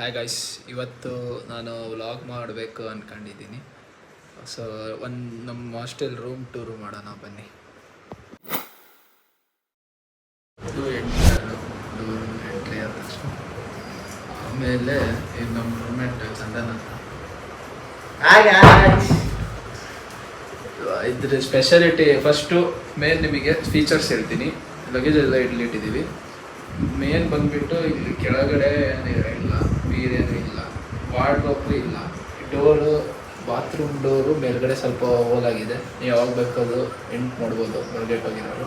Hi guys, ಇವತ್ತು ನಾನು vlog ಮಾಡಬೇಕು ಅಂದ್ಕೊಂಡಿದ್ದೀನಿ. ಸೊ ನಮ್ಮ ಹಾಸ್ಟೆಲ್ ರೂಮ್ ಟೂರು ಮಾಡೋಣ ಬನ್ನಿ. ಇದು ಎಂಟ್ರಿ ಆದ ತಕ್ಷಣ ಆಮೇಲೆ ನಮ್ಮ ರೂಮ್ಮೇಟ್ ಚಂದನ್ ಅಂತ. ಇದ್ರ ಸ್ಪೆಷಾಲಿಟಿ ಫಸ್ಟು ಮೇನ್ ನಿಮಗೆ ಫೀಚರ್ಸ್ ಹೇಳ್ತೀನಿ. ಲಗೇಜ್ ಎಲ್ಲ ಇಟ್ಲಿಟ್ಟಿದ್ದೀವಿ. ಮೇನ್ ಬಂದ್ಬಿಟ್ಟು ಇಲ್ಲಿ ಕೆಳಗಡೆ ಇಲ್ಲ, ಬೇರೇನು ಇಲ್ಲ, ವಾರ್ಡ್ರೋಬು ಇಲ್ಲ, ಡೋರು ಬಾತ್ರೂಮ್ ಡೋರು ಮೇಲ್ಗಡೆ ಸ್ವಲ್ಪ ಹೋಲಾಗಿದೆ. ನೀವು ಯಾವಾಗ ಬೇಕಾದ್ರು ಎಂಟ್ ಮಾಡ್ಬೋದು ಹೊರಗೇಟ್ ಹೋಗಿರೋರು.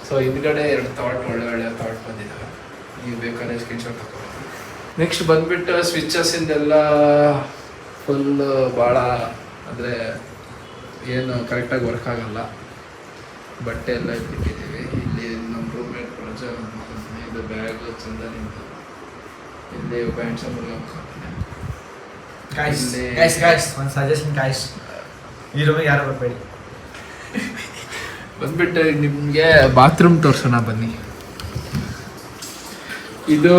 ಸೊ ಹಿಂದ್ಗಡೆ 2 ಥಾಟ್ ಒಳ್ಳೆ ಥಾಟ್ ಬಂದಿದ್ದಾವೆ, ನೀವು ಬೇಕಾದ್ರೆ ಸ್ಕ್ರೀನ್ಶಾಟ್ ತಗೋಬೋದು. ನೆಕ್ಸ್ಟ್ ಬಂದ್ಬಿಟ್ಟು ಸ್ವಿಚಸ್ಸಿಂದೆಲ್ಲ ಫುಲ್ ಭಾಳ ಅಂದರೆ ಏನು ಕರೆಕ್ಟಾಗಿ ವರ್ಕ್ ಆಗಲ್ಲ. ಬಟ್ಟೆ ಎಲ್ಲ ಇಟ್ಬಿಟ್ಟಿದ್ದೀವಿ. ಇಲ್ಲಿ ನಮ್ಮ ರೂಮ್ಮೇಟ್ ಪ್ರಜ್ವಲ್ ಅಂದ್ಕೊಂಡು, ಇದು ಬ್ಯಾಗು ಚಂದನ್, ಇಲ್ಲಿ ಪ್ಯಾಂಟ್ ಒಂದು ಸಜೆಷನ್ ಗಾಯ್ಸ್, ಈ ರೂಮಿಗೆ ಯಾರು ಬರಬೇಡಿ. ಬಂದ್ಬಿಟ್ಟು ನಿಮಗೆ ಬಾತ್ರೂಮ್ ತೋರಿಸೋಣ ಬನ್ನಿ. ಇದು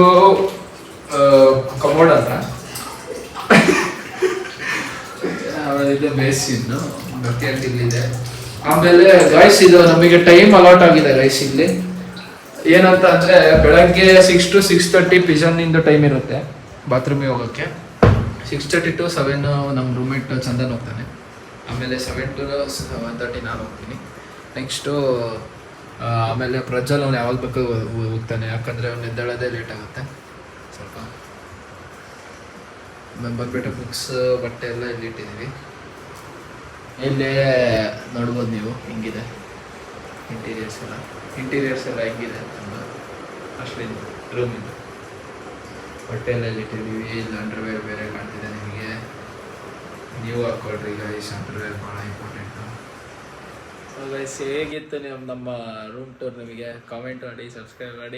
ಕಮೋಡ್ ಅಂತ, ಇದು ಬೇಸಿನ್ನು ಬಕೆಟ್ ಇಲ್ಲಿದೆ. ಆಮೇಲೆ ಗಾಯ್ಸ್ ಇದು ನಮಗೆ ಟೈಮ್ ಅಲಾಟ್ ಆಗಿದೆ ಗಾಯ್ಸ್. ಇಲ್ಲಿ ಏನಂತ ಅಂದರೆ ಬೆಳಗ್ಗೆ 6 to 6:30 ಪಿಜನ್ನಿಂದು ಟೈಮ್ ಇರುತ್ತೆ ಬಾತ್ರೂಮಿಗೆ ಹೋಗೋಕ್ಕೆ. 6:30 to 7 ನಮ್ಮ ರೂಮ್ಮೇಟ್ ಚಂದನ್ ಹೋಗ್ತಾನೆ. ಆಮೇಲೆ 7 to 7:30 ನಾನು ಹೋಗ್ತೀನಿ. ನೆಕ್ಸ್ಟು ಆಮೇಲೆ ಪ್ರಜ್ವಲ್ ಅವ್ನು ಯಾವಾಗ ಬೇಕು ಹೋಗ್ತಾನೆ, ಯಾಕಂದರೆ ಅವ್ನು ಎದ್ದೇಳೋದೇ ಲೇಟ್ ಆಗುತ್ತೆ ಸ್ವಲ್ಪ. ಬಂದ್ಬಿಟ್ಟು ಬುಕ್ಸ್ ಬಟ್ಟೆ ಎಲ್ಲ ಇಲ್ಲಿ ಇಟ್ಟಿದ್ದೀವಿ. ಇಲ್ಲೇ ನೋಡ್ಬೋದು ನೀವು, ಹಿಂಗಿದೆ ಇಂಟೀರಿಯರ್ಸ್ ಎಲ್ಲ ಹೆಂಗಿದೆ ತುಂಬ ಅಷ್ಟೇನು ರೂಮಿಂದ. ಬಟ್ಟೆ ಎಲ್ಲ ಇಟ್ಟಿದ್ದೀವಿ. ಇಲ್ಲಿ ಅಂಡರ್ವೇರ್ ಬೇರೆ ಕಾಣ್ತಿದೆ ನಿಮಗೆ, ನೀವು ಹಾಕ್ಕೊಳ್ರಿ ಗೈಸ್. ಅಂಡರ್ವೇರ್ ಭಾಳ ಇಂಪಾರ್ಟೆಂಟು. ಸೊ ಗೈಸ್, ಹೇಗಿತ್ತು ನಮ್ಮ ರೂಮ್ ಟೂರ್ ನಿಮಗೆ ಕಾಮೆಂಟ್ ಮಾಡಿ, ಸಬ್ಸ್ಕ್ರೈಬ್ ಮಾಡಿ.